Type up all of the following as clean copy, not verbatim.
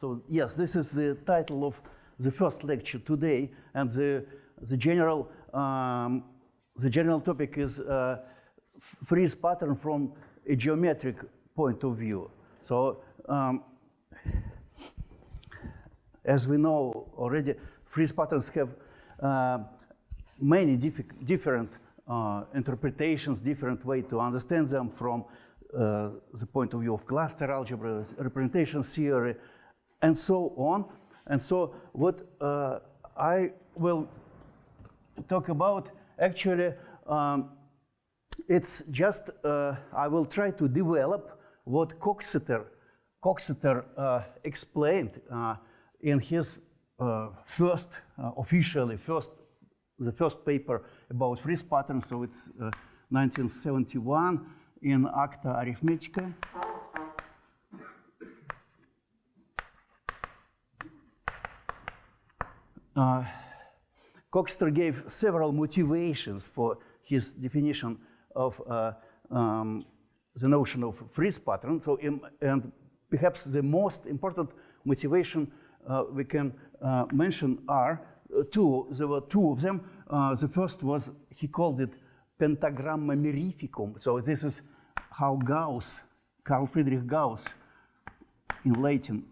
So yes, this is the title of the first lecture today, and the general topic is Frieze pattern from a geometric point of view. So as we know already, Frieze patterns have many different interpretations, different way to understand them from the point of view of cluster algebra, representation theory, and so on. And so what I will talk about, actually, it's just, I will try to develop what Coxeter explained in his the first paper about Frieze patterns. So it's 1971 in Acta Arithmetica. Coxeter gave several motivations for his definition of the notion of Frieze pattern. So, and perhaps the most important motivation we can mention are two. There were two of them. The first was, he called it pentagramma mirificum. So this is how Gauss, Carl Friedrich Gauss, in Latin,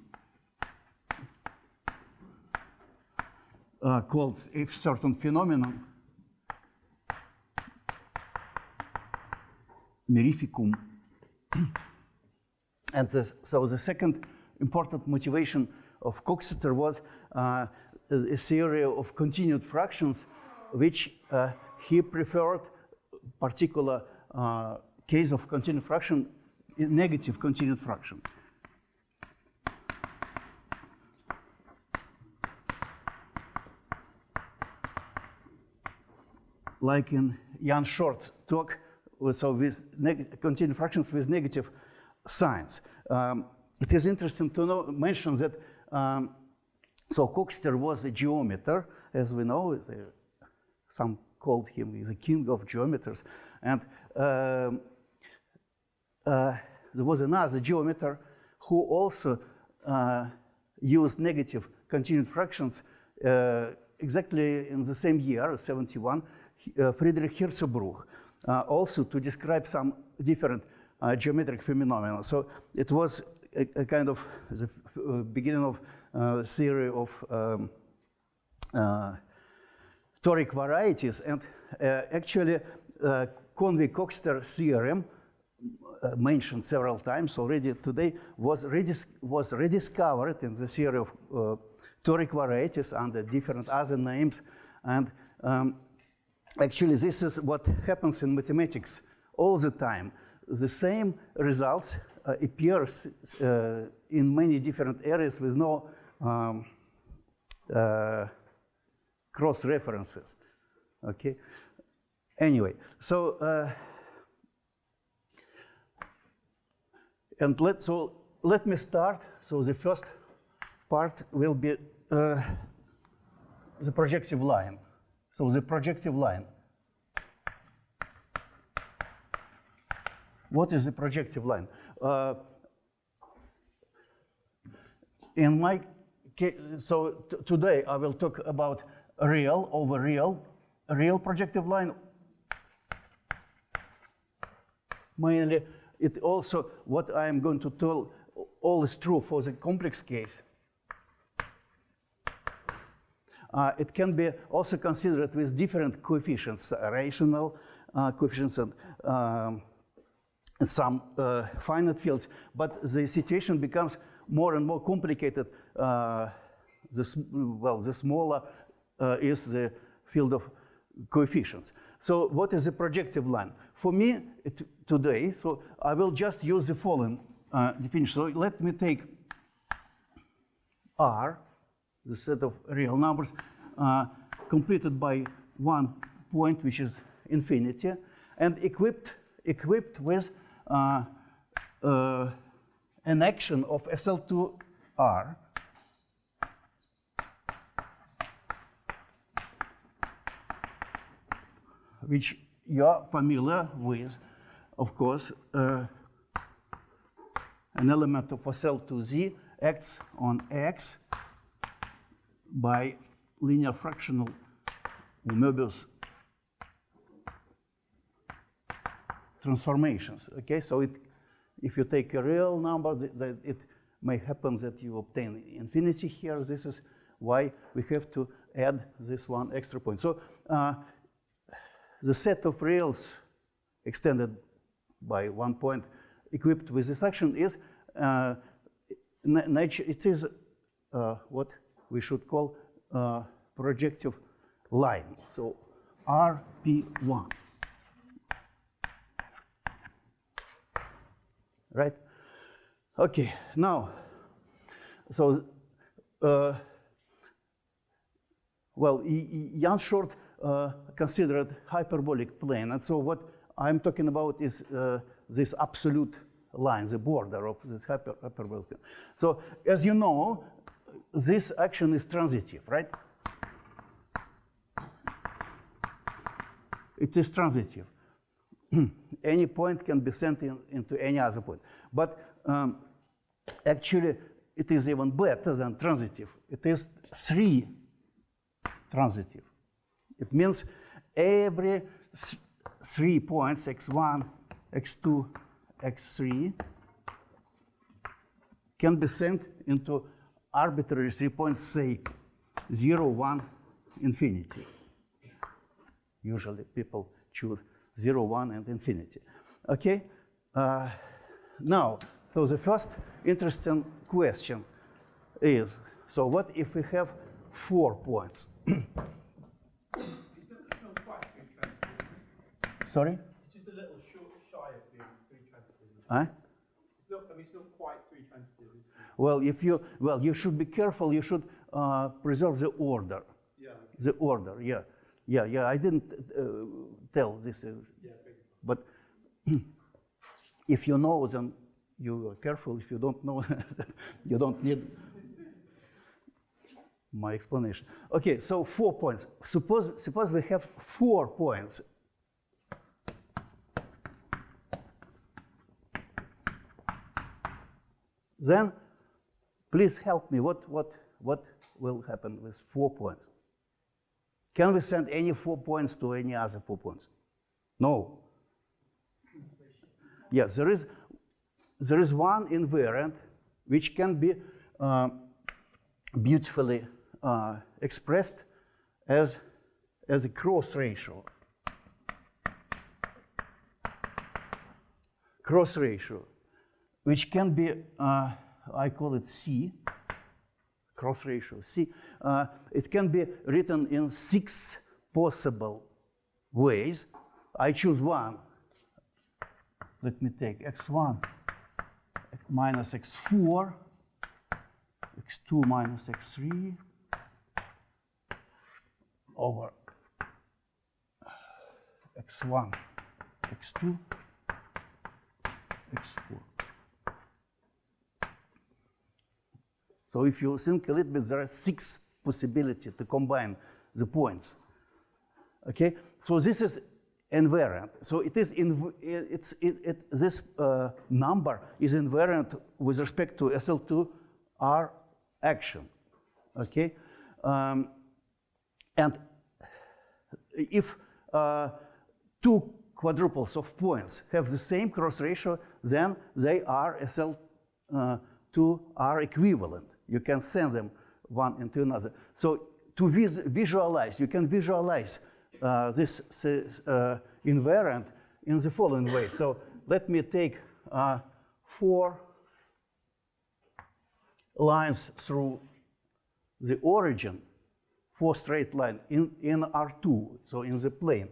called a certain phenomenon mirificum. And so the second important motivation of Coxeter was a theory of continued fractions, which he preferred particular case of continued fraction, negative continued fraction. Like in Jan Schwartz talk, so with continued fractions with negative signs. It is interesting to mention that so Coxeter was a geometer, as we know. Some called him the king of geometers, and there was another geometer who also used negative continued fractions exactly in the same year, 71. Friedrich Hirzebruch, also to describe some different geometric phenomena. So it was a kind of the beginning of a theory of toric varieties, and actually Conway-Coxeter theorem, mentioned several times already today, was rediscovered in the theory of toric varieties under different other names. And actually, this is what happens in mathematics all the time. The same results appears in many different areas with no cross references. Okay. Anyway, so let me start. So the first part will be the projective line. So the projective line. What is the projective line? In my case, so today I will talk about real over real projective line. Mainly, it also what I am going to tell all is true for the complex case. It can be also considered with different coefficients, rational coefficients and some finite fields, but the situation becomes more and more complicated. The smaller is the field of coefficients. So what is the projective line? For me today, so I will just use the following definition. So let me take R, the set of real numbers, completed by one point, which is infinity, and equipped with an action of SL2R, which you are familiar with, of course, an element of SL2Z acts on X by linear fractional Möbius transformations. Okay, so if you take a real number, it may happen that you obtain infinity here. This is why we have to add this one extra point. So the set of reals extended by 1 point equipped with this action is it is what we should call projective line. So RP1. Right? Okay, now, so, well, Jan Short considered hyperbolic plane, and so what I'm talking about is this absolute line, the border of this hyperbolic plane. So, as you know, this action is transitive, right? It is transitive. Any point can be sent into any other point. But actually, it is even better than transitive. It is 3 transitive. It means every 3 points, x1, x2, x3, can be sent into arbitrary 3 points, say 0, 1, infinity. Usually people choose 0, 1, and infinity. Okay? Now, so the first interesting question is, so what if we have 4 points? It's not quite 3 transitive. Sorry? It's just a little shy of being 3 transitive. Huh? It's not, I mean, it's not quite 3 transitive. Well, you should be careful. You should preserve the order. Yeah. The order, yeah. Yeah, I didn't tell this, but if you know, then you are careful. If you don't know, you don't need my explanation. Okay, so 4 points. Suppose we have 4 points. Then, please help me. What will happen with 4 points? Can we send any 4 points to any other 4 points? No. Yes, there is one invariant which can be beautifully expressed as a cross ratio. Cross ratio, which can be, I call it C. Cross ratio, C. It can be written in 6 possible ways. I choose one. Let me take x1 minus x4, x2 minus x3 over x1, x2, x4. So if you think a little bit, there are 6 possibilities to combine the points. Okay, so this is invariant. So it is this number is invariant with respect to SL2R action. Okay, and if 2 quadruples of points have the same cross ratio, then they are SL2R equivalent. You can send them one into another. So to visualize, you can visualize this invariant in the following way. So let me take 4 lines through the origin, 4 straight lines in R2, so in the plane,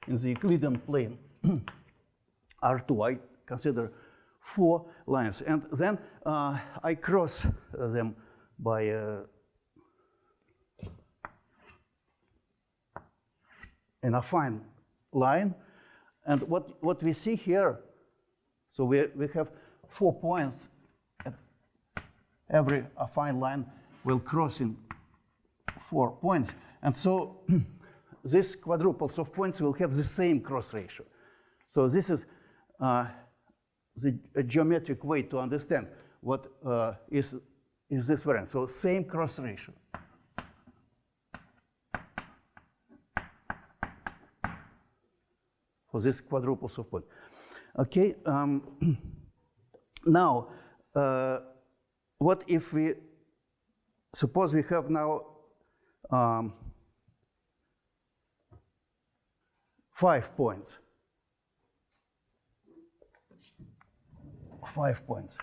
in the Euclidean plane R2. I consider 4 lines, and then I cross them by an affine line. And what we see here, so we have 4 points, and every affine line will cross in 4 points. And so these quadruples of points will have the same cross ratio. So this is a geometric way to understand what is is this variance. So same cross ratio. For this quadruples of points. Okay. Now, what if we suppose we have now 5 points. 5 points.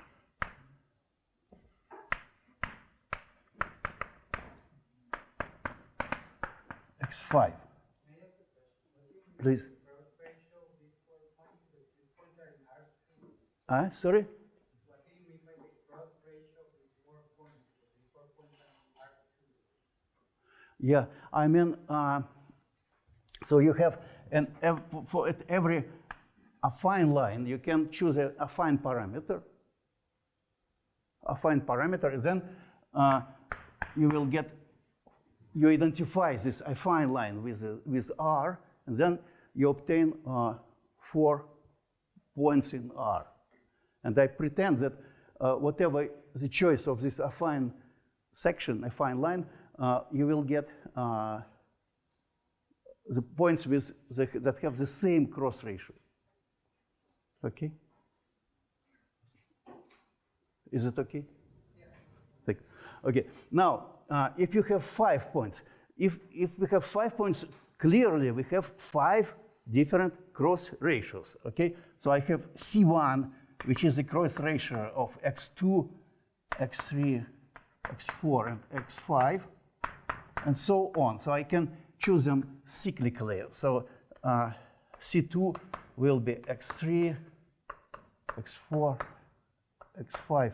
X5. Please. Sorry? What do you mean by the cross ratio of these 4 points? These 4 points are R2. Yeah, I mean, so you have for every affine line, you can choose a affine parameter. Affine parameter, and then you will get, you identify this affine line with R, and then you obtain 4 points in R. And I pretend that whatever the choice of this affine section, affine line, you will get the points with that have the same cross ratio. Okay? Is it okay? Yeah. Okay. Now, if you have 5 points, if we have 5 points, clearly we have 5 different cross ratios. Okay? So I have C1, which is the cross ratio of x2, x3, x4, and x5, and so on. So I can choose them cyclically. So C2 will be x3, x4, x5,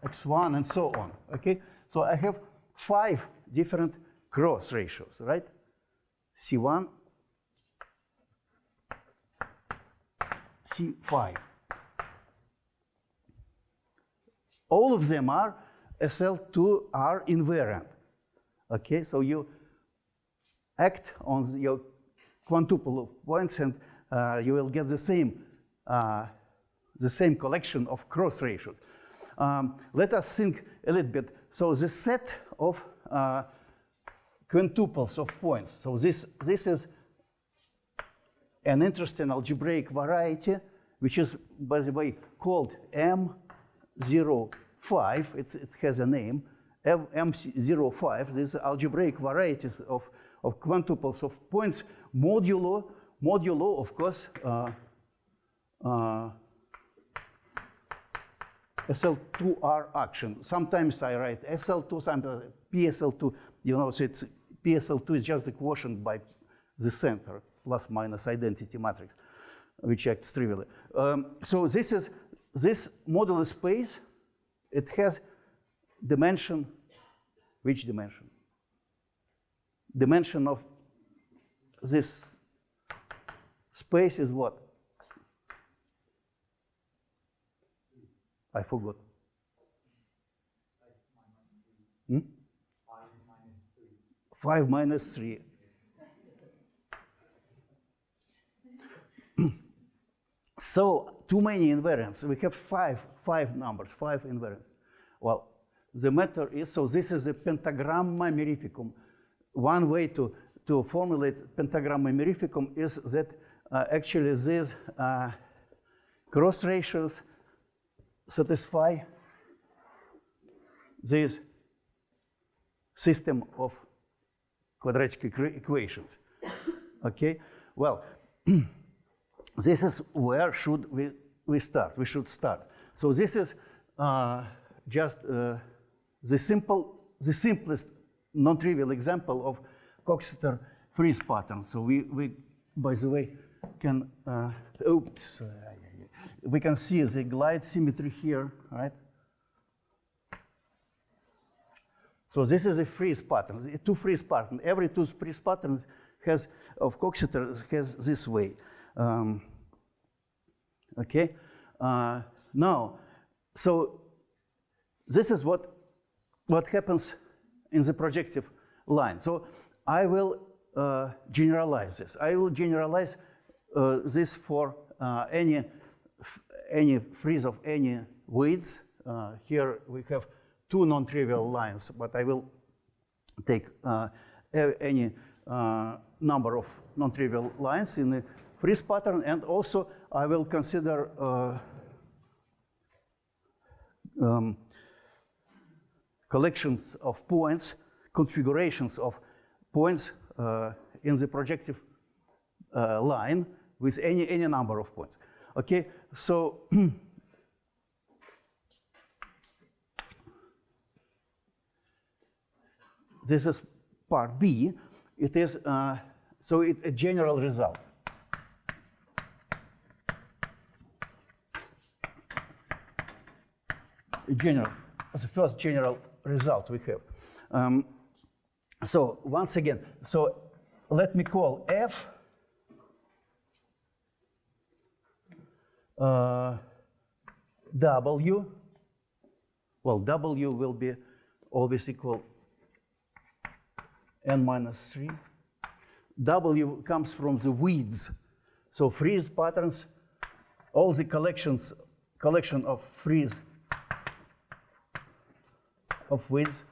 x1, and so on. Okay? So I have 5 different cross ratios, right? C1, C5. All of them are SL2 are invariant. Okay, so you act on your quantuple of points, and you will get the same collection of cross ratios. Let us think a little bit. So the set of quintuples of points. So this is an interesting algebraic variety, which is, by the way, called M05. It has a name, M05. These algebraic varieties of quantuples of points, modulo, of course, SL2R action. Sometimes I write SL2, sometimes PSL2. You know, so it's PSL2 is just the quotient by the center, plus minus identity matrix, which acts trivially. So this is this modular space. It has dimension. Which dimension? Dimension of this space is what? I forgot. 5 minus 3. So too many invariants. We have five numbers, 5 invariants. Well, the matter is, so this is the pentagramma mirificum. One way to formulate pentagramma mirificum is that actually these cross ratios satisfy this system of quadratic equations. Okay, well, this is where should we start? We should start. So this is just the simplest non-trivial example of Coxeter Frieze pattern. So we by the way, can we can see the glide symmetry here, right? So this is a Frieze pattern, 2 Frieze pattern. Every 2 Frieze patterns of Coxeter has this way. Okay. Now, so this is what happens in the projective line. So I will generalize this. I will generalize this for any Frieze of any weights. Here we have two non-trivial lines, but I will take any number of non-trivial lines in the Frieze pattern, and also I will consider collections of points, configurations of points in the projective line with any number of points. Okay, so this is part B. It is so it's a general result. The first general result we have. So once again, so let me call F W. Well, W will be always equal n minus 3. W comes from the widths. So Frieze patterns, all the collection of Frieze of widths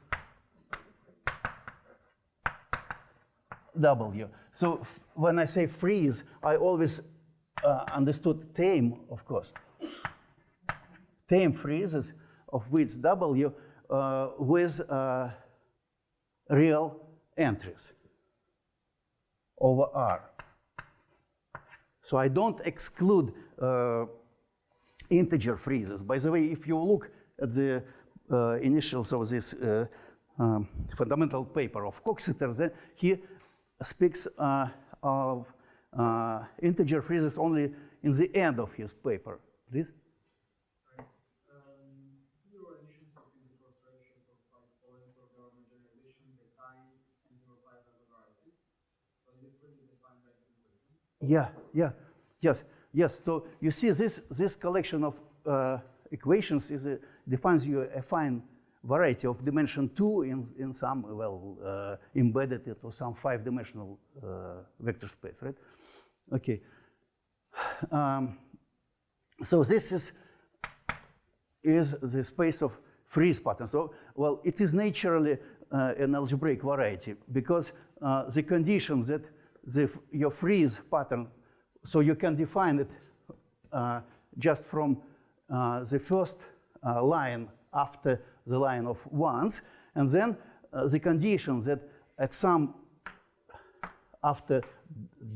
W. So when I say Frieze, I always understood tame, of course. Tame Friezes of widths W with real entries over R. So I don't exclude integer Friezes. By the way, if you look at the initials of this fundamental paper of Coxeter, then he speaks of integer Friezes only in the end of his paper. Please? There were additions between the cross ratios of 5 points or the generalization, the time, and 0.5 as a variety. So is it really defined by the equation? Yes. So you see, this collection of equations defines you a fine variety of dimension 2 in some, embedded into some 5-dimensional vector space, right? Okay. So this is the space of Frieze patterns. So, well, it is naturally an algebraic variety because the condition that your Frieze pattern, so you can define it just from the first line after the line of ones, and then the condition that at some after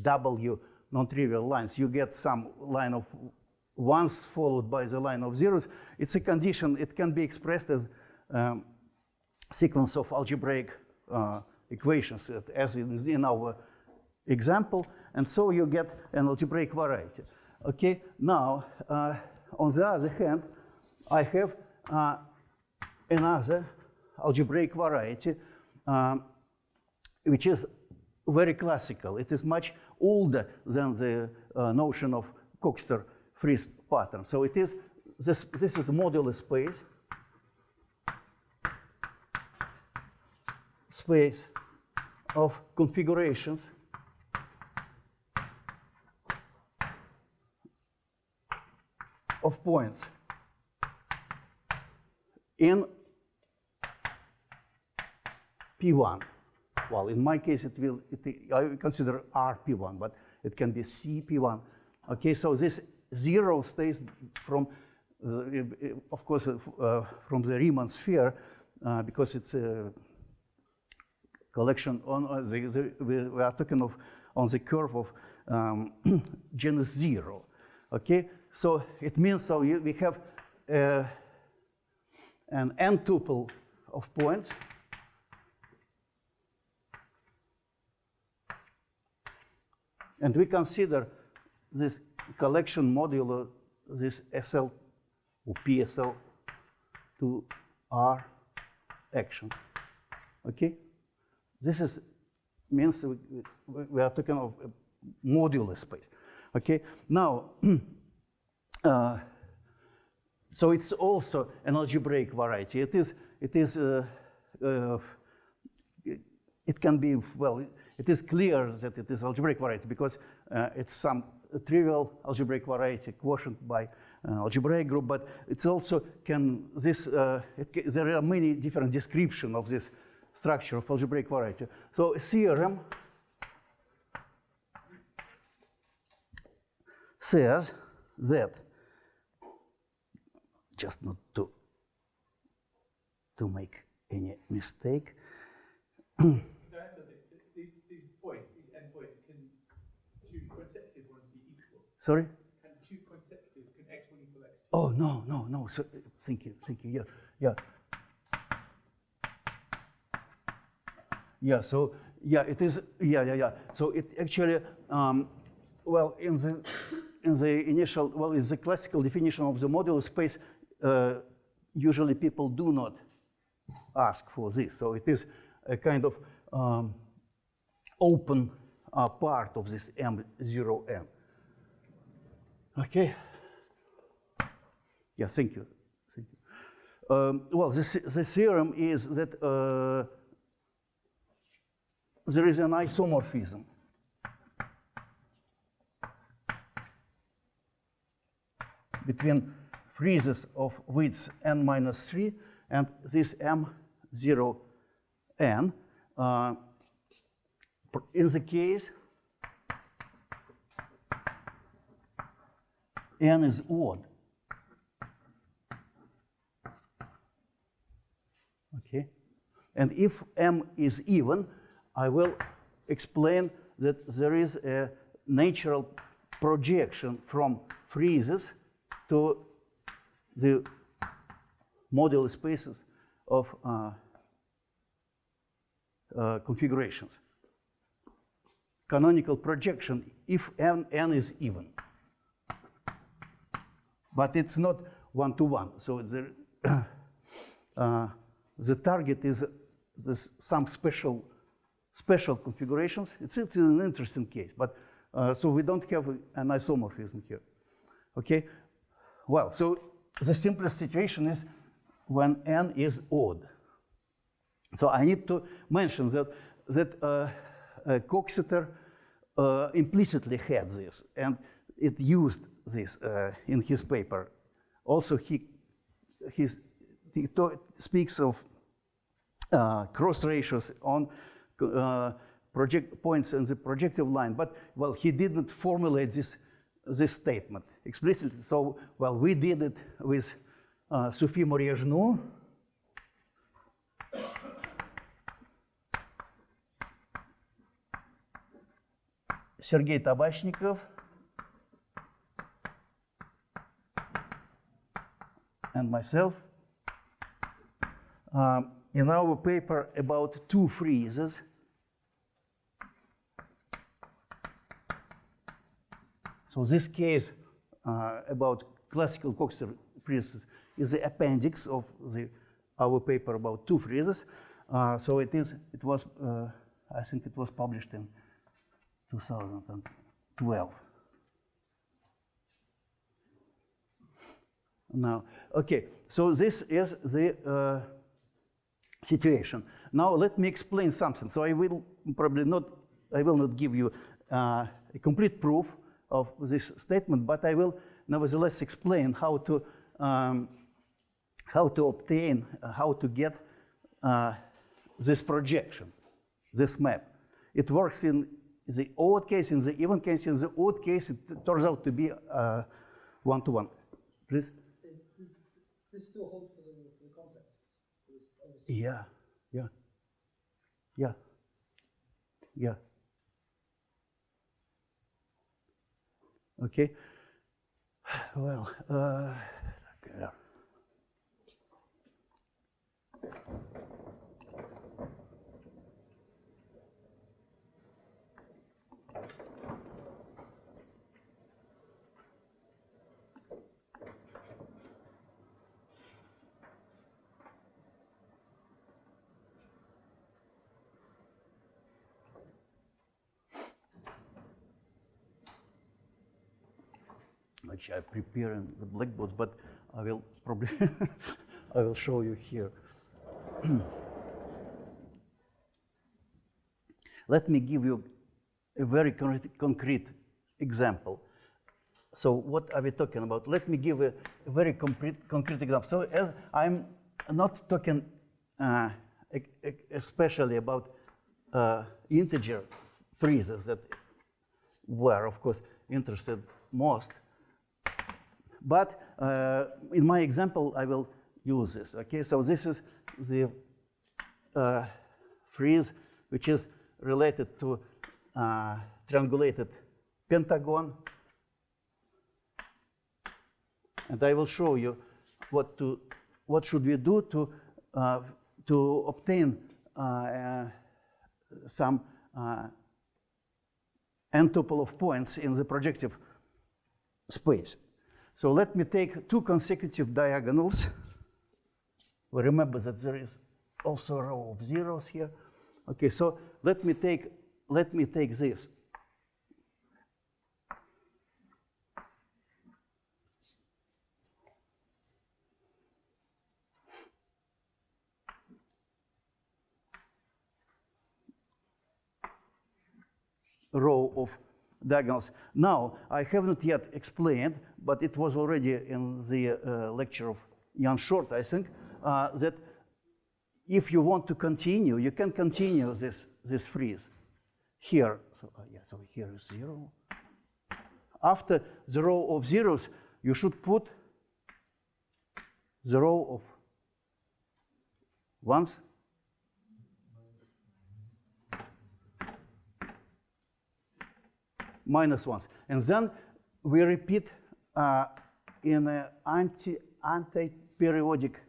W non-trivial lines you get some line of ones followed by the line of zeros. It's a condition. It can be expressed as sequence of algebraic equations as in our example, and so you get an algebraic variety. Okay, now on the other hand, I have another algebraic variety which is very classical. It is much older than the notion of Coxeter Frieze pattern. So it is this is a moduli space of configurations of points in P1. Well, in my case, I consider R P1, but it can be C P1. Okay, so this 0 stays from, of course, from the Riemann sphere because it's a collection on we are talking of on the curve of genus 0. Okay, so it means we have an n tuple of points and we consider this collection modulo this SL or PSL to R action. Okay, this means we are talking of a modular space. Okay, now so it's also an algebraic variety. It can be, well, it is clear that it is algebraic variety because it's some trivial algebraic variety quotient by algebraic group, but it's also there are many different descriptions of this structure of algebraic variety. So a theorem says that, just not to make any mistake. These points, these endpoints, can two consecutive ones be equal? Sorry? Can two consecutive, can x1 equal x2? Oh, no. So, thank you. Yeah. Yeah, so, yeah, it is, yeah. So it actually, well, in the initial, well, it's the classical definition of the modular space. Usually people do not ask for this. So it is a kind of open part of this M0M. Okay. Yeah, thank you. Well, the theorem is that there is an isomorphism between friezes of width n-3 and this M0n. In the case n is odd. Okay, and if m is even, I will explain that there is a natural projection from friezes to the modular spaces of configurations. Canonical projection if n is even. But it's not one-to-one. So the target is some special configurations. It's an interesting case. But so we don't have an isomorphism here. Okay. Well, so the simplest situation is when n is odd. So I need to mention that Coxeter implicitly had this, and it used this in his paper. Also, he speaks of cross ratios on points in the projective line, but well, he didn't formulate this statement explicitly. So, well, we did it with Sophie Morier-Genoud. Sergei Tabachnikov, and myself, in our paper about two friezes. So this case about classical Coxeter friezes is the appendix of our paper about two friezes. So it was, I think it was published in 2012. Now, okay, so this is the situation. Now let me explain something. So I will not give you a complete proof of this statement, but I will nevertheless explain how to obtain, how to get this projection, this map. It works in the odd case, in the even case. In the odd case, it turns out to be one-to-one. Please? Does this still hold for the complexes? Yeah. Okay. Well, okay. Which I prepare in the blackboards, but I will probably I will show you here. Let me give you a very concrete example. So what are we talking about? Let me give a very concrete example. So as I'm not talking especially about integer friezes that were, of course, interested most. But in my example, I will use this. Okay, so this is the frieze which is related to triangulated pentagon. And I will show you what should we do to obtain some n-tuple of points in the projective space. So let me take two consecutive diagonals. We remember that there is also a row of zeros here. Okay, so let me take this. Row of diagonals. Now, I haven't yet explained, but it was already in the lecture of Jan Short, I think, that if you want to continue, you can continue this frieze here. So, so here is 0. After the row of zeros, you should put the row of ones. Minus ones. And then we repeat in an anti-periodic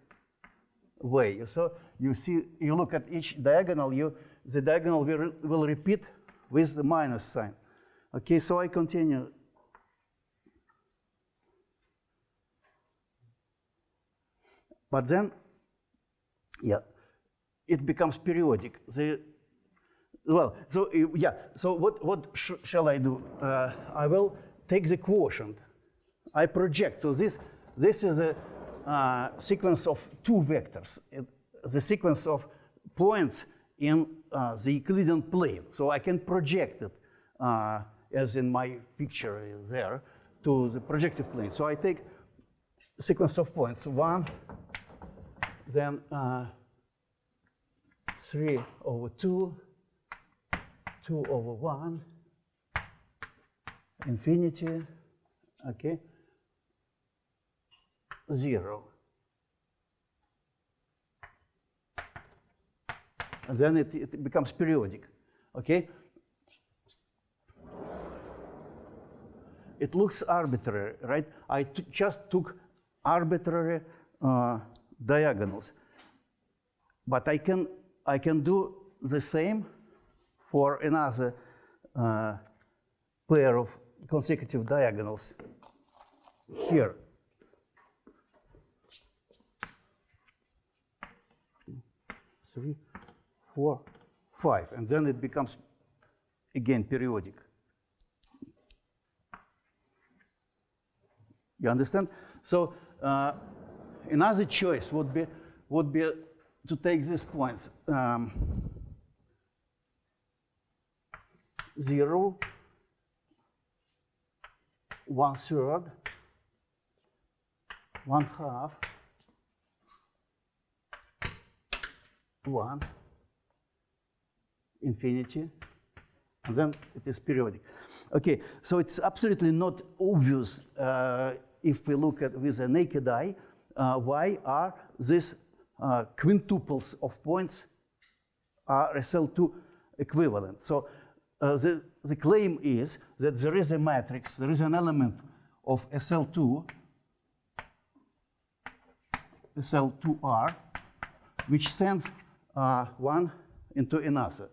way. So you see, you look at each diagonal, the diagonal will repeat with the minus sign. Okay, so I continue. But then, yeah, it becomes periodic. Well, so yeah, so what shall I do? I will take the quotient. I project. So this is a sequence of two vectors, the sequence of points in the Euclidean plane. So I can project it, as in my picture there, to the projective plane. So I take a sequence of points, 1, then 3/2, 2/1, infinity, okay, 0. And then it becomes periodic, okay? It looks arbitrary, right? I just took arbitrary diagonals. But I can do the same for another pair of consecutive diagonals here. 3, 4, 5, and then it becomes again periodic. You understand? So another choice would be to take these points. 0, 1/3, 1/2, 1, infinity, and then it is periodic. Okay, so it's absolutely not obvious if we look at with a naked eye why are these quintuples of points are SL2 equivalent. So the claim is that there is a matrix, there is an element of SL2R, which sends one into another.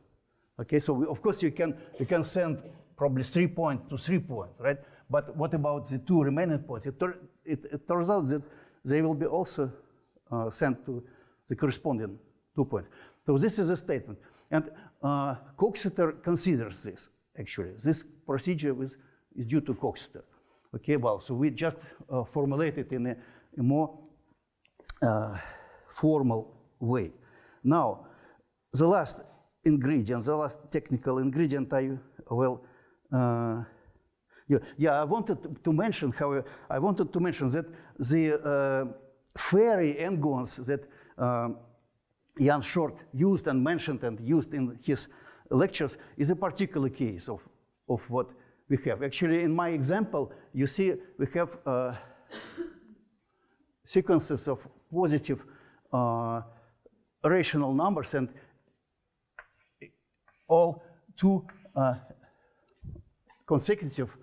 Okay, so of course you can send probably 3 point to 3 point, right? But what about the two remaining points? It turns out that they will be also sent to the corresponding 2 points. So this is a statement. And Coxeter considers this, actually. This procedure is due to Coxeter. Okay, well, so we just formulate it in a more formal way. Now, the last ingredient, the last technical ingredient I will Yeah, I wanted to mention, however, that the fairy n-gons that Jan Short used and mentioned and used in his lectures is a particular case of what we have. Actually, in my example, you see we have sequences of positive rational numbers, and all two consecutive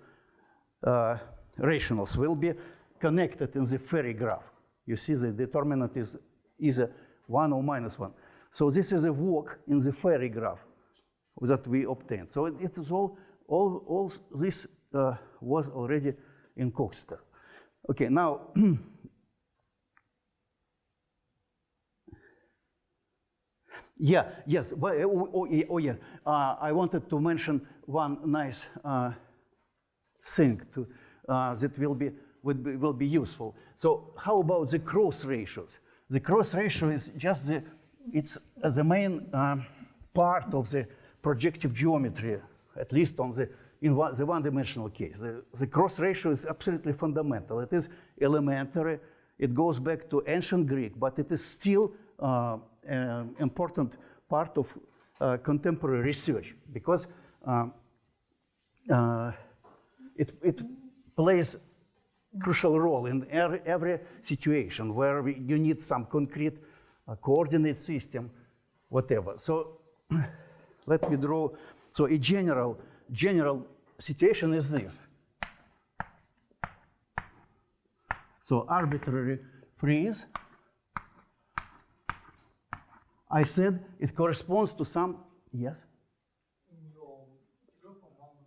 rationals will be connected in the fairy graph. You see the determinant is either 1 or -1. So this is a walk in the fairy graph that we obtained. So it is all this was already in Coxeter. Okay, now yes. I wanted to mention one nice thing that will be useful. So how about the cross ratios? The cross ratio is just it's the main part of the projective geometry, at least in the one-dimensional case. The cross ratio is absolutely fundamental. It is elementary. It goes back to ancient Greek, but it is still an important part of contemporary research because it plays a crucial role in every situation where you need some concrete coordinate system, whatever. So let me draw. So a general situation is this. So arbitrary Frieze. I said it corresponds to some, yes? In your group of one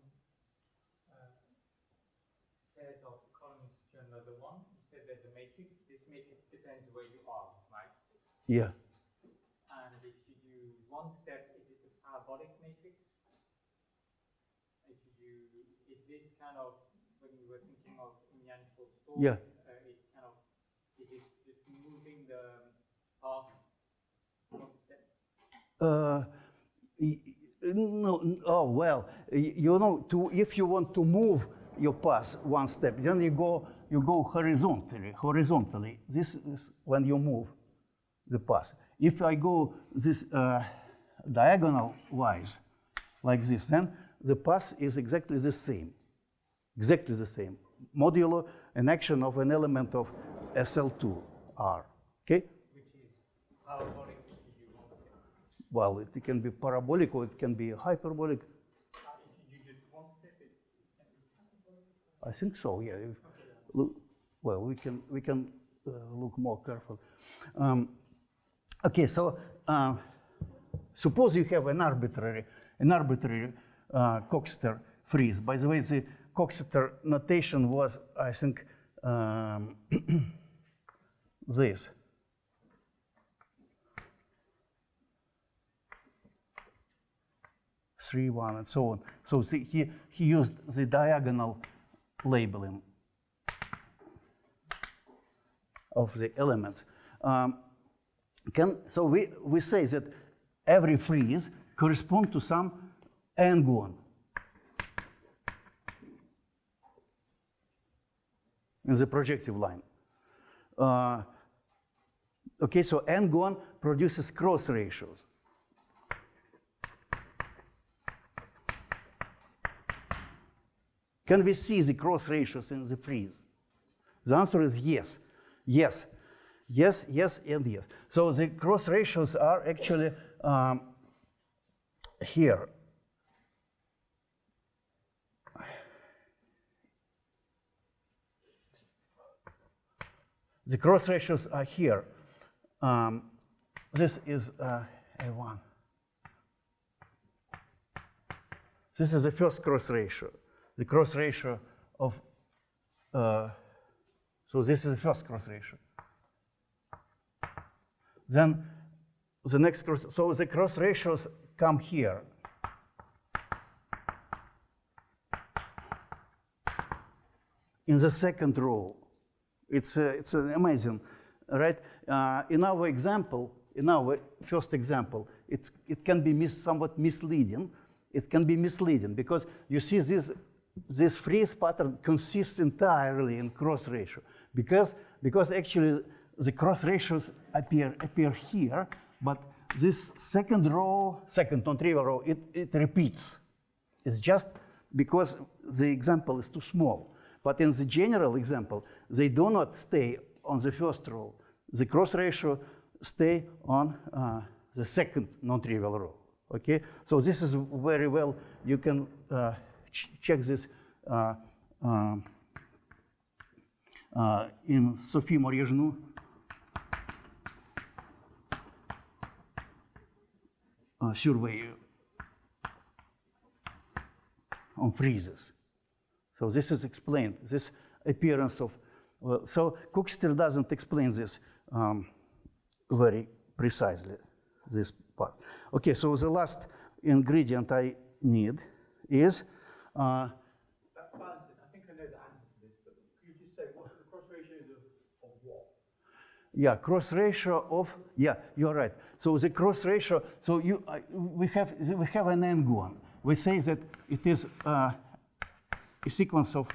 pairs of columns to another one, you said there's a matrix. This matrix depends where you are, right? Yeah. And if you do one step, is it a parabolic matrix? Is this kind of, when you were thinking of in Jan's story, Yeah. Is it just moving the path one step? No. Oh well. You know, if you want to move your path one step, then you go horizontally. This is when you move the path. If I go this diagonal wise, like this, then the path is exactly the same. Exactly the same. Modulo an action of an element of SL2R. Okay? Which is parabolic if you do one step. Well, it can be parabolic or it can be hyperbolic. If you do just one step, it can be parabolic. I think so. Yeah. Look, well, we can look more careful. Okay. So suppose you have an arbitrary Coxeter Frieze. By the way, the Coxeter notation was, I think, this. Three, 1, and so on. So he used the diagonal labeling of the elements. So we say that every Frieze corresponds to some n-gon in the projective line. Okay, so n-gon produces cross ratios. Can we see the cross ratios in the Frieze? The answer is yes. Yes, yes, yes, and yes. So the cross ratios are actually here. The cross ratios are here. This is A1. This is the first cross ratio. The cross ratio of, so this is the first cross ratio. Then the next cross, so the cross ratios come here. In the second row. It's amazing, right? In our example, in our first example, it can be somewhat misleading. It can be misleading because you see this this Frieze pattern consists entirely in cross ratio because actually the cross ratios appear here, but this second non-trivial row, it repeats. It's just because the example is too small. But in the general example, they do not stay on the first row. The cross ratio stay on the second non-trivial row. Okay, so this is very well. You can check this in Sophie Morier-Genoud. Survey on friezes. So this is explained, this appearance of, so Coxeter doesn't explain this very precisely, this part. Okay, so the last ingredient I need is, Valentin, I think I know the answer to this, but could you just say what the cross ratios of what? yeah, cross ratio of, yeah, you're right. So the cross ratio, so we have an n-gon. We say that it is a sequence of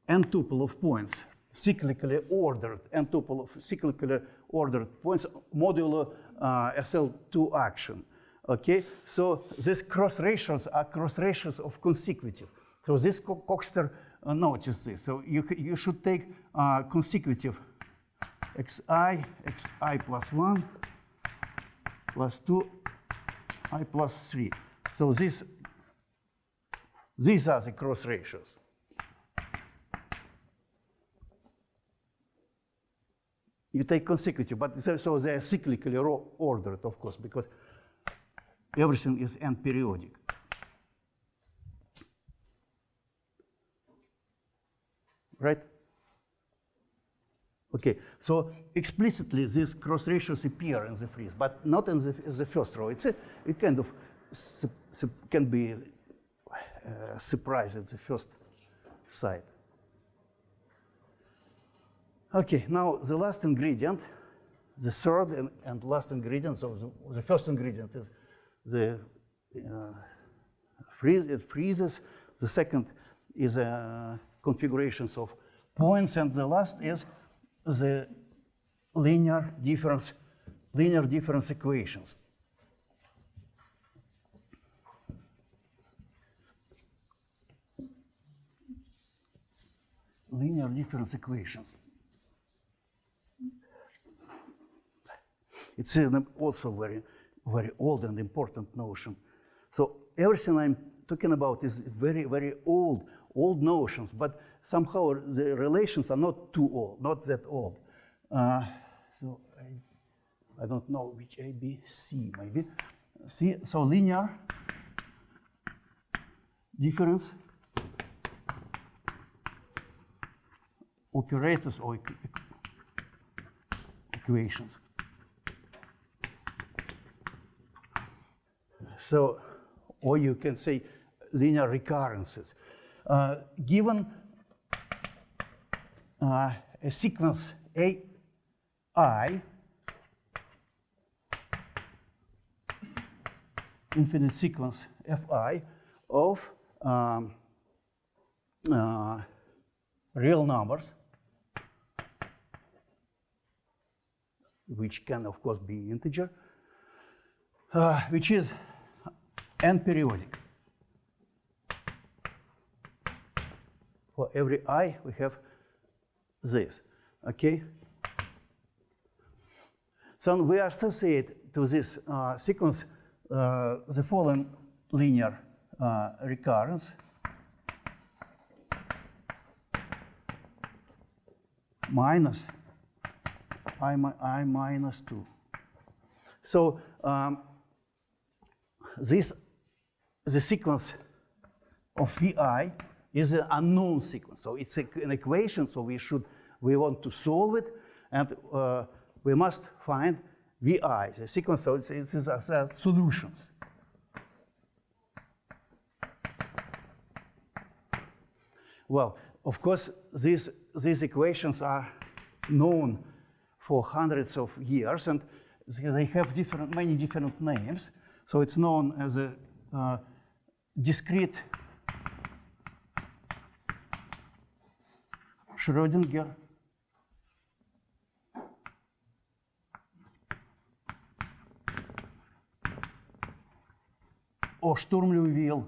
n tuple of points, cyclically ordered, n tuple of cyclically ordered points modulo SL2 action. Okay, so these cross ratios are cross ratios of consecutive. So this Coxeter notices this. So you should take consecutive xi plus 1 plus 2 I plus 3. So these are the cross ratios. You take consecutive, but so they are cyclically ordered, of course, because everything is n-periodic. Right? Okay, so explicitly these cross ratios appear in the Frieze, but not in the first row. It kind of can be a surprise at the first sight. Okay, now the last ingredient, the third and last ingredient. So the first ingredient is the friezes. The second is configurations of points, and the last is the linear difference equations. Linear difference equations. It's also very, very old and important notion. So everything I'm talking about is very, very old notions, but somehow the relations are not too old, not that old. So I don't know which A, B, C maybe. C, so linear difference operators or equations. So, or you can say linear recurrences. Given a sequence AI, infinite sequence Fi of real numbers, which can of course be integer, which is n-periodic. For every I, we have this, okay? So we associate to this sequence the following linear recurrence. Minus I minus 2. So the sequence of Vi is an unknown sequence. So it's an equation, so we want to solve it, and we must find Vi, the sequence, so it's solutions. Well, of course, these equations are known for hundreds of years, and they have many different names. So it's known as a discrete Schrödinger or Sturm-Liouville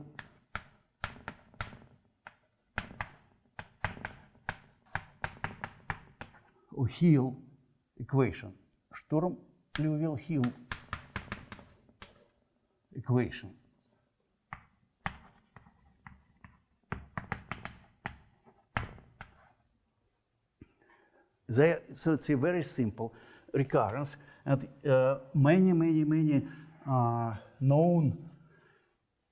or Hill equation. Sturm-Liouville-Hill equation. So it's a very simple recurrence, and many known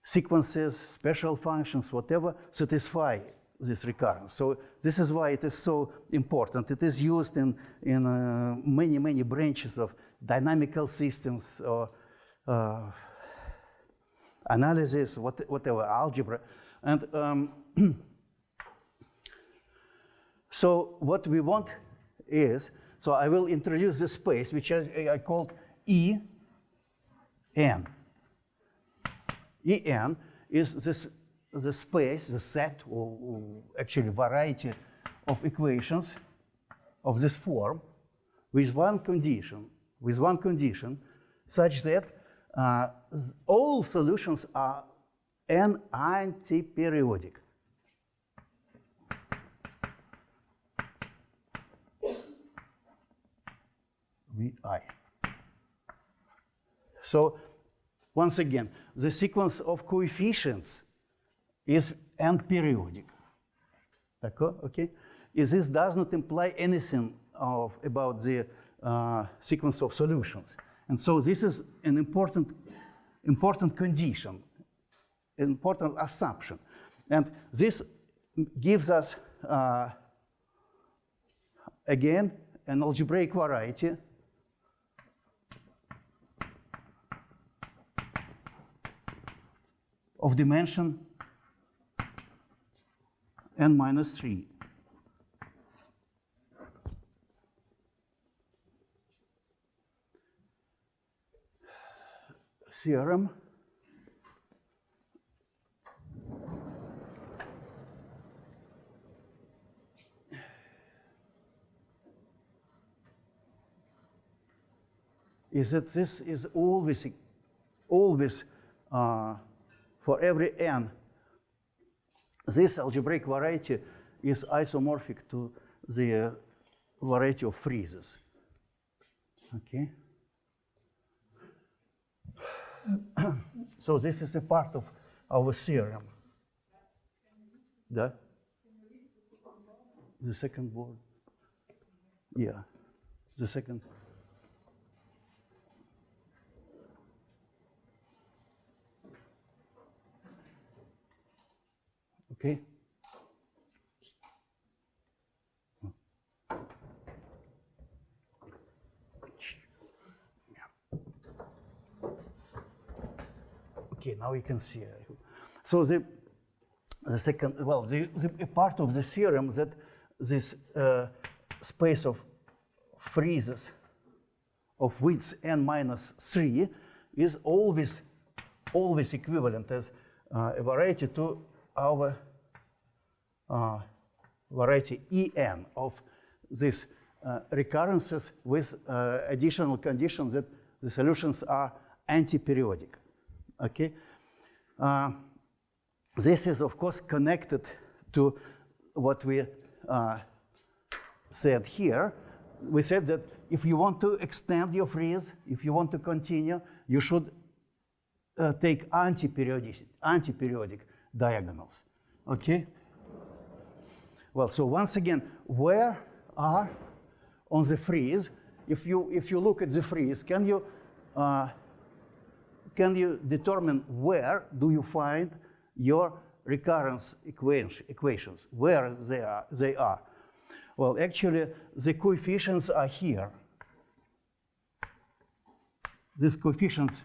sequences, special functions, whatever, satisfy this recurrence. So this is why it is so important. It is used in many branches of dynamical systems or analysis, whatever, algebra. And so what we want is, so I will introduce the space, which I called En. En is the space, the set, or actually variety of equations of this form with one condition, such that all solutions are n anti-periodic. Vi. So once again, the sequence of coefficients is n-periodic. Okay? This does not imply anything about the sequence of solutions. And so this is an important condition, important assumption. And this gives us, again, an algebraic variety of dimension n-3. Theorem is that this is always for every n, this algebraic variety is isomorphic to the variety of friezes. Okay? So this is a part of our theorem. The second word. Yeah, the second. Okay. Okay, now you can see. So the second, well, the part of the theorem that this space of friezes of width n-3 is always equivalent as a variety to our variety En of these recurrences with additional condition that the solutions are anti-periodic. Okay, this is of course connected to what we said here. We said that if you want to extend your frieze, if you want to continue, you should take anti-periodic diagonals. Okay. Well, so once again, where are on the frieze? If you look at the frieze, can you determine where do you find your recurrence equations? Where they are? Well, actually, the coefficients are here. These coefficients,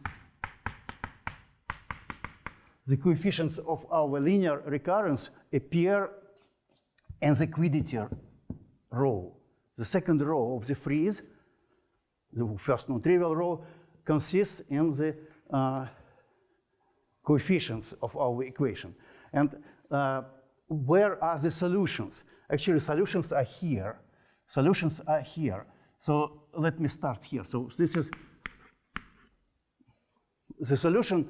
the coefficients of our linear recurrence appear in the quiddity row. The second row of the frieze, the first non-trivial row, consists in the coefficients of our equation. And where are the solutions? Actually, solutions are here. Solutions are here. So let me start here. So this is the solution.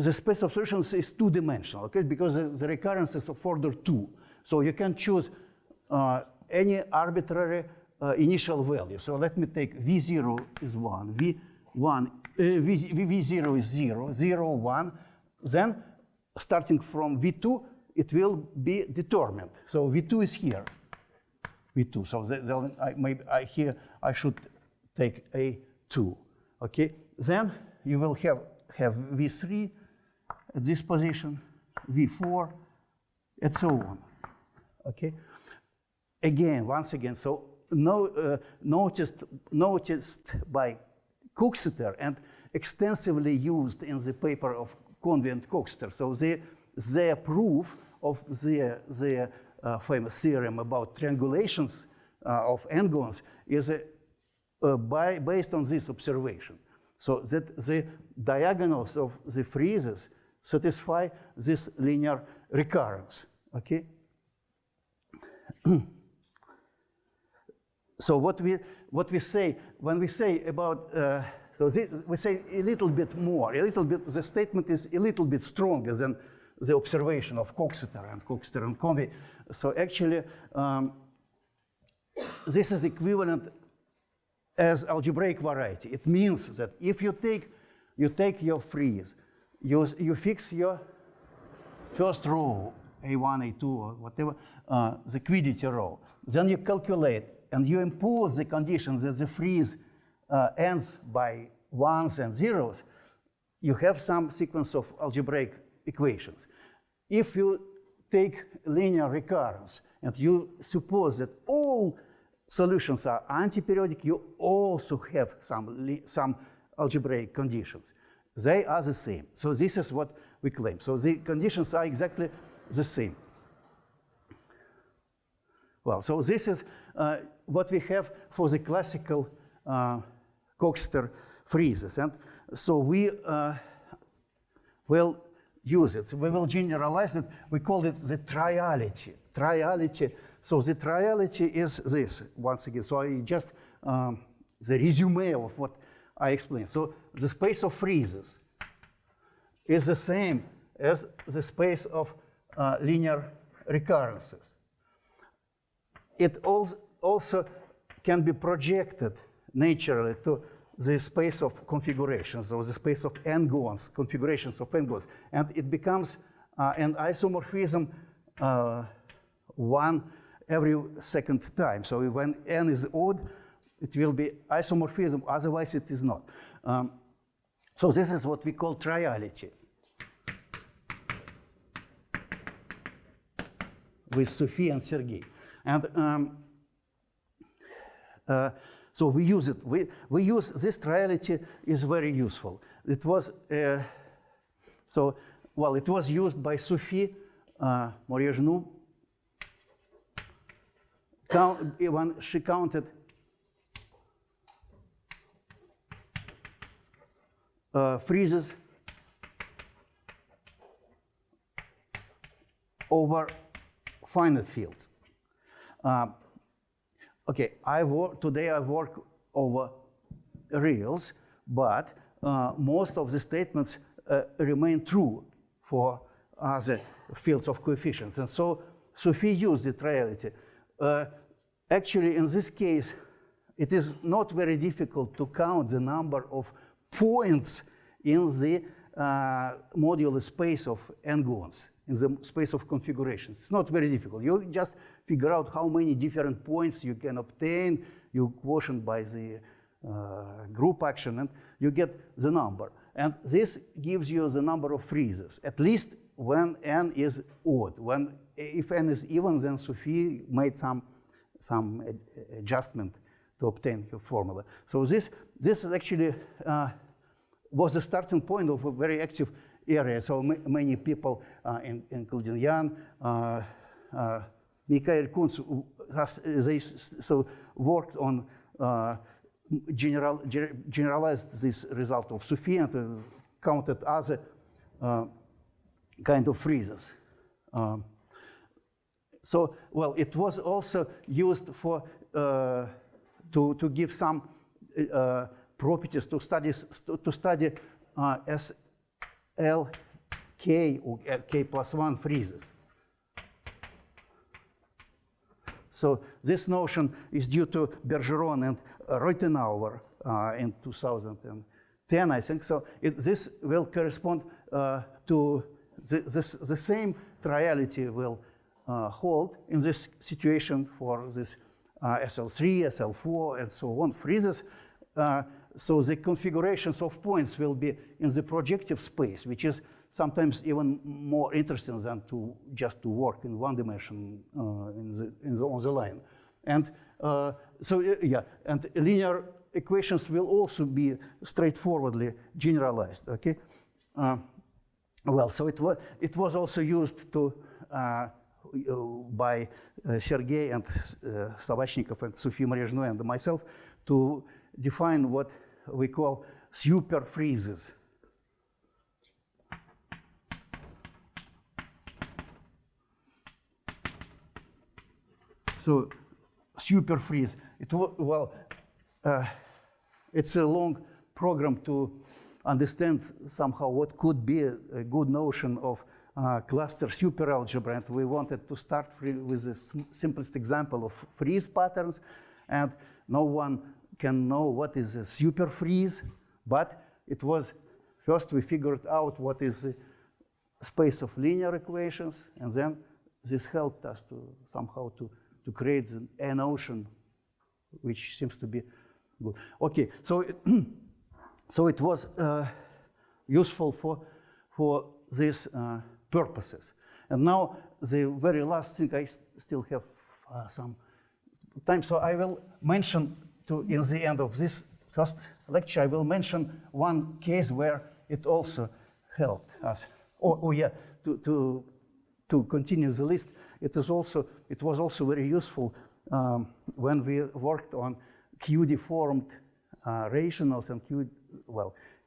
The space of solutions is two-dimensional, okay? Because the recurrence is of order 2. So you can choose any arbitrary initial value. So let me take V0 is 1, V0 is 0, 0, 1. Then starting from V2, it will be determined. So V2 is here, V2. So here I should take A2, okay? Then you will have V3 at this position, V4, and so on, okay? Again, once again, so noticed by Coxeter and extensively used in the paper of Conley and Coxeter. So their proof of their famous theorem about triangulations of n-gons is based on this observation. So that the diagonals of the friezes satisfy this linear recurrence, okay? So what we say when we say about we say a little bit more, the statement is a little bit stronger than the observation of Coxeter and Conley. So actually, this is equivalent as algebraic variety. It means that if you take your frieze, you fix your first row, A1, A2, or whatever, the quiddity row. Then you calculate and you impose the condition that the frieze ends by ones and zeros. You have some sequence of algebraic equations. If you take linear recurrence and you suppose that all solutions are antiperiodic, you also have some algebraic conditions. They are the same. So this is what we claim. So the conditions are exactly the same. Well, so this is what we have for the classical Coxeter friezes. And so we will use it. So we will generalize it. We call it the triality. Triality. So the triality is this, once again. So I just, the resume of what I explained. So the space of friezes is the same as the space of linear recurrences. It also can be projected naturally to the space of configurations, or the space of n-gons, configurations of n-gons. And it becomes an isomorphism one every second time. So when n is odd, it will be isomorphism, otherwise it is not. So this is what we call triality with Sophie and Sergei. And so we use it. We use this triality is very useful. It was it was used by Sophie Morier-Genoud when she counted friezes over finite fields. Okay, today I work over reals, but most of the statements remain true for other fields of coefficients. And so Sophie used the triality. Actually, in this case, it is not very difficult to count the number of points in the modular space of n-gons, in the space of configurations. It's not very difficult. You just figure out how many different points you can obtain, you quotient by the group action, and you get the number. And this gives you the number of friezes, at least when n is odd. If n is even, then Sophie made some adjustment to obtain her formula. So this is actually was the starting point of a very active area. So many people, including Jan, Mikhail Kunz, worked on generalized this result of Sophie and counted as a kind of friezes. So, well, it was also used for to give some properties to study SLK or K+1 friezes. So this notion is due to Bergeron and Reutenauer in 2010, I think. So this will correspond to the same triality will hold in this situation for this SL3, SL4, and so on, friezes. So the configurations of points will be in the projective space, which is sometimes even more interesting than to just to work in one dimension on the line. And yeah, and linear equations will also be straightforwardly generalized. Okay. Well, so it was also used to by Sergei and Tabachnikov and Sophie Morier-Genoud and myself to define what we call super friezes. So super frieze. It's a long program to understand somehow what could be a good notion of cluster superalgebra, and we wanted to start with the simplest example of frieze patterns, and no one can know what is a super frieze, but it was first we figured out what is the space of linear equations, and then this helped us to somehow to create a notion which seems to be good. Okay, so so it was useful for these purposes. And now the very last thing, I still have some time, so I will mention in the end of this first lecture, I will mention one case where it also helped us. Oh yeah, to continue the list, it was also very useful when we worked on Q-deformed rationals and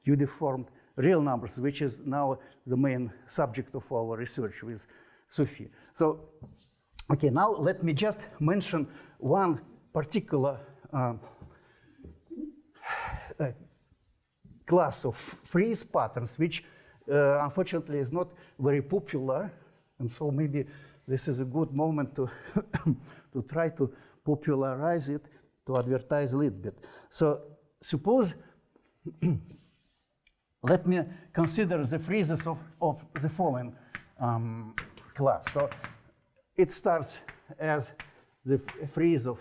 Q-deformed real numbers, which is now the main subject of our research with Sophie. So, okay, now let me just mention one particular class of Frieze patterns, which unfortunately is not very popular, and so maybe this is a good moment to to try to popularize it, to advertise a little bit. So suppose let me consider the friezes of the following class. So it starts as the frieze of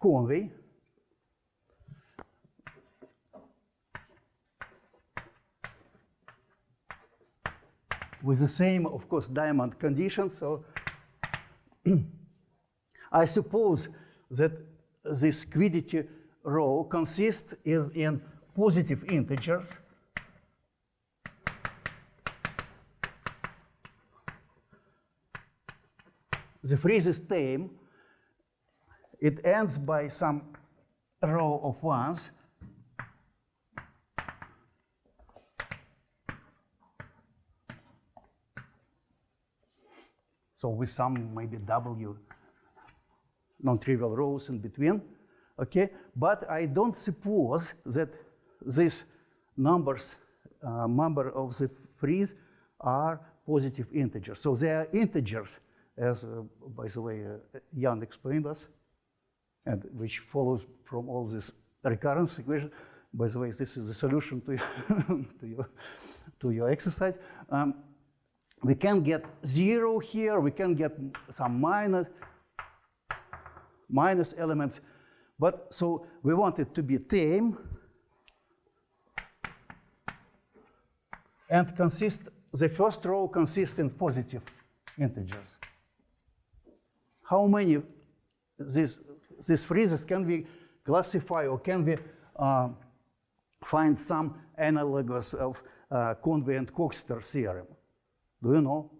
Conley. With the same, of course, diamond condition. So I suppose that this quiddity row consists in positive integers. The frieze is tame. It ends by some row of ones. So with some maybe W non-trivial rows in between, okay? But I don't suppose that these numbers, member of the frieze, are positive integers. So they are integers, as by the way Jan explained us, and which follows from all this recurrence equation. By the way, this is the solution to to your exercise. We can get 0 here, we can get some minus elements, but so we want it to be tame and the first row consists in positive integers. How many these friezes can we classify, or can we find some analogous of Conley and Coxeter theorem? Do you know?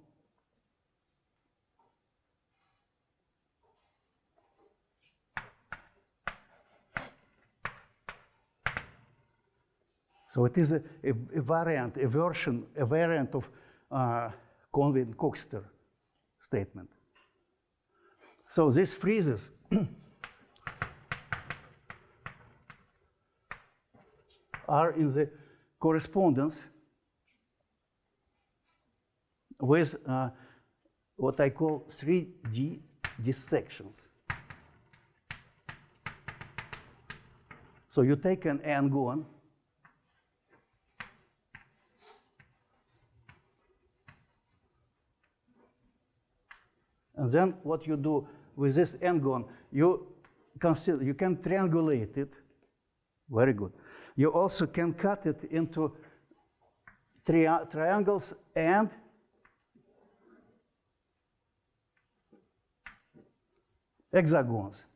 So So it is a variant of Conley and Coxeter statement. So these friezes are in the correspondence with what I call 3D dissections. So you take an n-gon, and then what you do with this n-gon, you can triangulate it. Very good. You also can cut it into triangles and hexagons.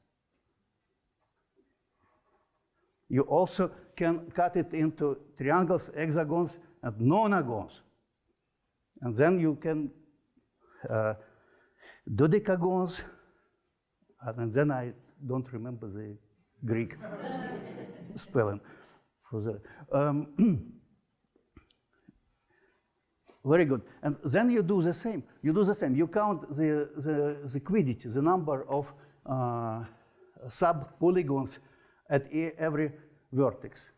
You also can cut it into triangles, hexagons, and nonagons. And then you can dodecagons, and then I don't remember the Greek spelling for that. Very good. And then you do the same. You count the quiddity, the number of sub-polygons at every vertex.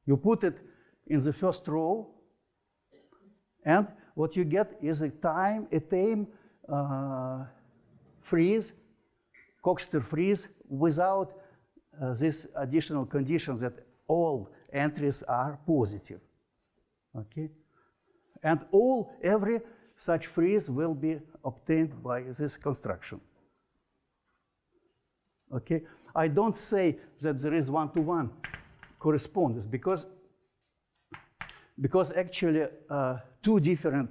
You put it in the first row, and what you get is a tame frieze, Coxeter frieze, without this additional condition that all entries are positive. Okay? And every such frieze will be obtained by this construction. Okay? I don't say that there is one-to-one correspondence because actually two different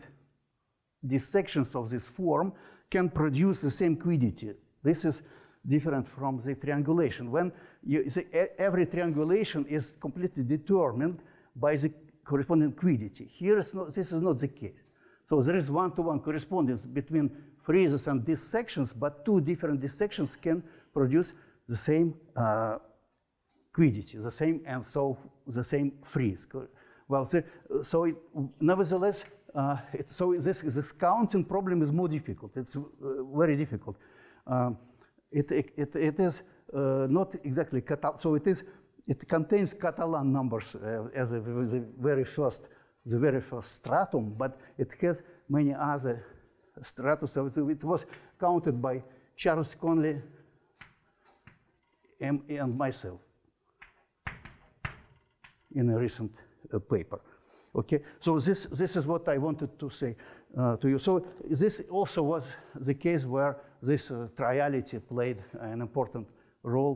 dissections of this form can produce the same quiddity. This is different from the triangulation. When you see, every triangulation is completely determined by the corresponding quiddity. Here, this is not the case. So there is one-to-one correspondence between friezes and dissections, but two different dissections can produce the same quiddity, the same frieze. Well, nevertheless, this counting problem is more difficult. It's very difficult. It is not exactly so it contains Catalan numbers as the very first stratum, but it has many other strata. So it was counted by Charles Conley and myself in a recent paper. Okay, so this is what I wanted to say to you. So this also was the case where this triality played an important role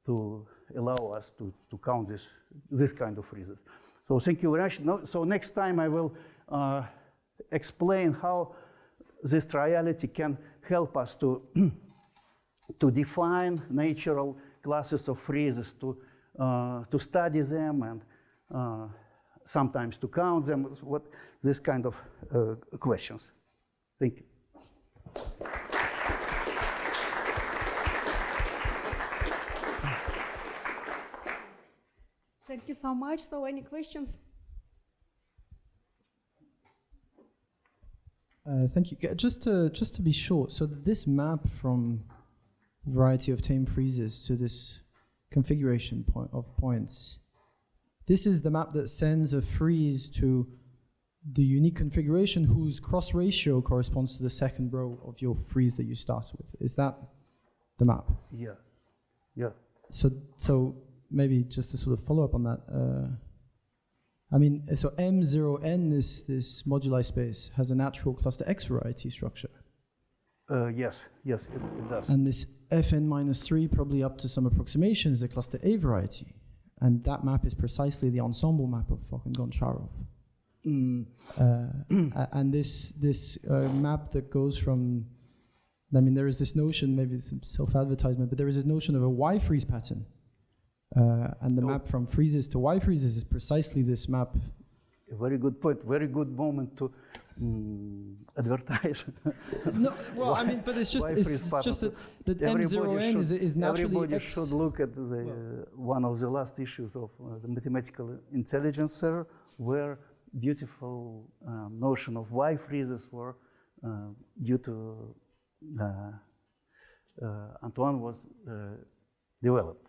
to allow us to count this kind of friezes. So thank you very much. So next time I will explain how this triality can help us to define natural classes of friezes, to study them, and sometimes to count them. What this kind of questions. Thank you. Thank you so much. So any questions? Thank you. Just to be short, so this map from the variety of tame friezes to this configuration of points, this is the map that sends a frieze to the unique configuration whose cross ratio corresponds to the second row of your frieze that you start with. Is that the map? Yeah. Yeah. So maybe just to sort of follow up on that, I mean, so M0n, this moduli space, has a natural cluster X variety structure. Yes, it does. And this Fn-3, probably up to some approximation, is a cluster A variety. And that map is precisely the ensemble map of Fock and Goncharov. And this map that goes from, I mean, there is this notion, maybe it's some self-advertisement, but there is this notion of a Y-frieze pattern. And the map from friezes to Y-friezes is precisely this map a very good point, very good moment to advertise. No, well, I mean, but it's just that M0n is naturally everybody X. should look at the one of the last issues of the Mathematical Intelligencer, where beautiful notion of Y friezes were due to Antoine was developed.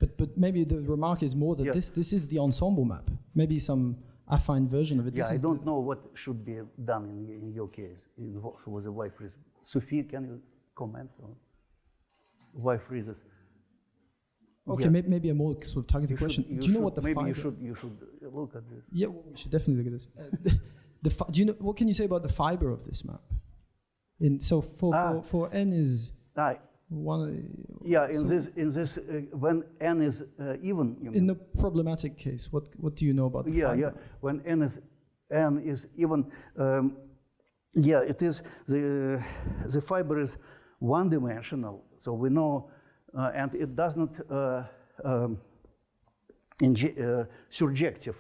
But maybe the remark is more that this is the ensemble map. Maybe some affine version of it. Yeah, I don't know what should be done in your case with the Y frieze. Sophie, can you comment on Y friezes? Okay, maybe a more sort of targeted question. Do you know what the maybe fiber? you should look at this. Yeah, well, we should definitely look at this. Do you know what can you say about the fiber of this map? So for n is one. Yeah, in this when n is even. In the problematic case, what do you know about the fiber? Yeah, when n is even. It is the fiber is one-dimensional, so we know, and it does not surjective.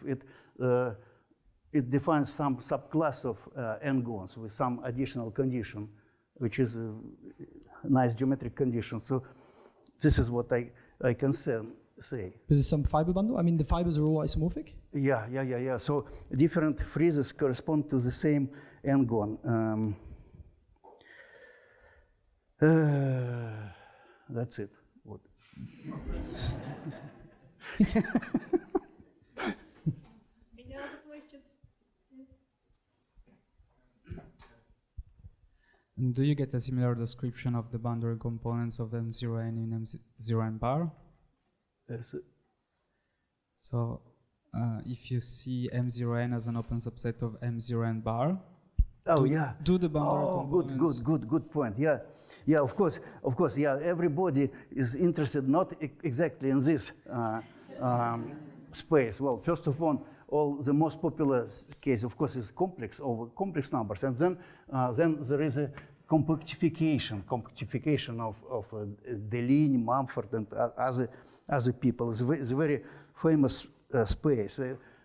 It defines some subclass of n-gons with some additional condition, which is a nice geometric condition. So this is what I can say. There's some fiber bundle? I mean, the fibers are all isomorphic? Yeah. So different friezes correspond to the same n-gon. That's it. What? Any other questions? And do you get a similar description of the boundary components of M0n in M0n bar? So if you see M0n as an open subset of M0n bar, do the boundary components... Good point. Yeah, of course. Yeah, everybody is interested not exactly in this space. Well, first of all, the most popular case, of course, is complex numbers, and then there is a compactification of Deligne, Mumford, and other people. It's a very famous space.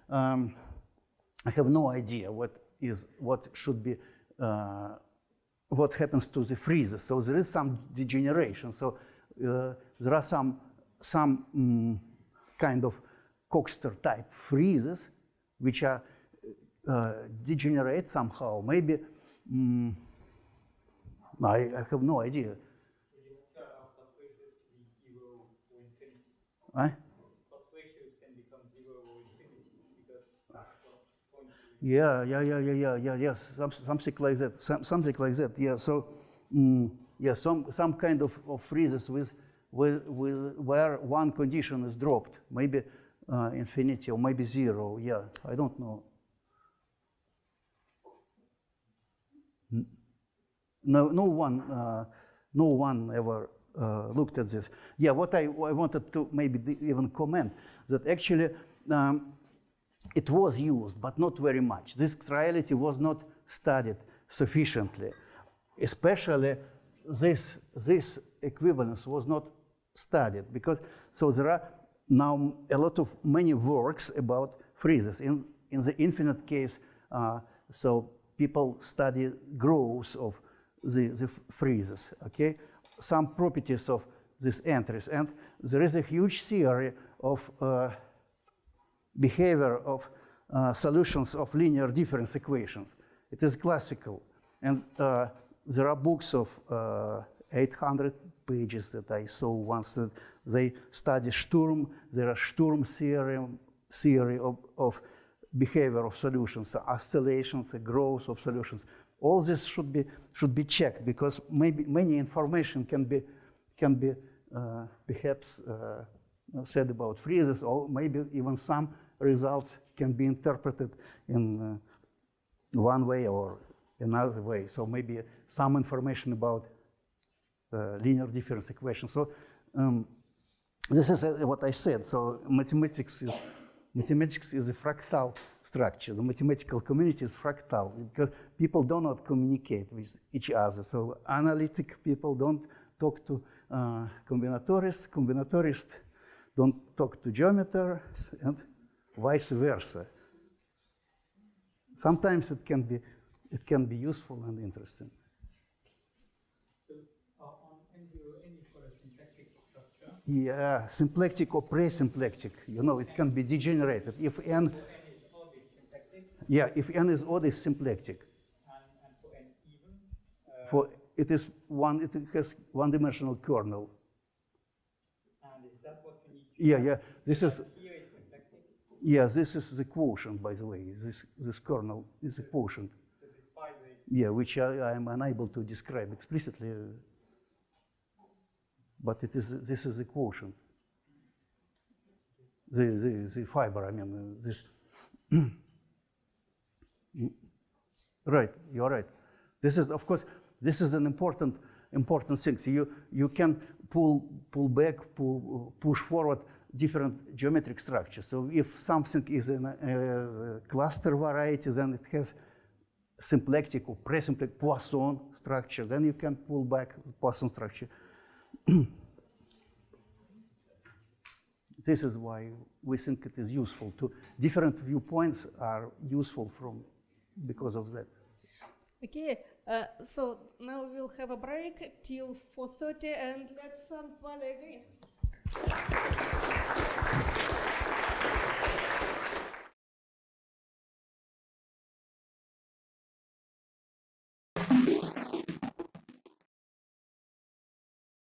I have no idea what happens to the friezes. So there is some degeneration. So there are some kind of Coxeter type friezes which are degenerate somehow. Maybe I have no idea. Ratios can become 0 or infinity because Yes, something like that. Yeah. So some kind of friezes with where one condition is dropped, maybe infinity or maybe 0. Yeah, I don't know. No one ever looked at this. Yeah, what I wanted to maybe even comment that actually it was used, but not very much. This triality was not studied sufficiently. Especially this equivalence was not studied because there are now many works about friezes. In the infinite case, so people study growth of the friezes. Okay, some properties of these entries, and there is a huge theory of behavior of solutions of linear difference equations. It is classical, and there are books of 800 pages that I saw once that they study Sturm. There are Sturm theory of behavior of solutions, oscillations, the growth of solutions. All this should be checked because maybe many information can be perhaps said about friezes, or maybe even some results can be interpreted in one way or another way. So maybe some information about linear difference equations. So this is what I said. So mathematics is a fractal structure. The mathematical community is fractal because people do not communicate with each other. So analytic people don't talk to combinatorists. Combinatorists don't talk to geometers, and vice versa. sometimes it can be useful and interesting. So on N0N you've got a symplectic structure. Yeah, symplectic or pre-symplectic. You know, it can be degenerated. If n, For N is odd, it's symplectic. yeah, if n is odd, it's symplectic. And for N even, For it is one, it has one-dimensional kernel. and is that what you need to Yeah. This is, here it's symplectic? yeah, this is the quotient, by the way. This kernel is a quotient. So this 5 is Yeah, which I am unable to describe explicitly, but this is a quotient. The fiber, I mean, this. Right, you're right. This is, of course, this is an important thing. So you can pull back, push forward different geometric structures. So if something is in a cluster variety, then it has symplectic or pre-symplectic Poisson structure. Then you can pull back the Poisson structure. This is why we think it is useful to different viewpoints are useful because of that. Okay, so now we will have a break till 4:30 and let's thank Vale again.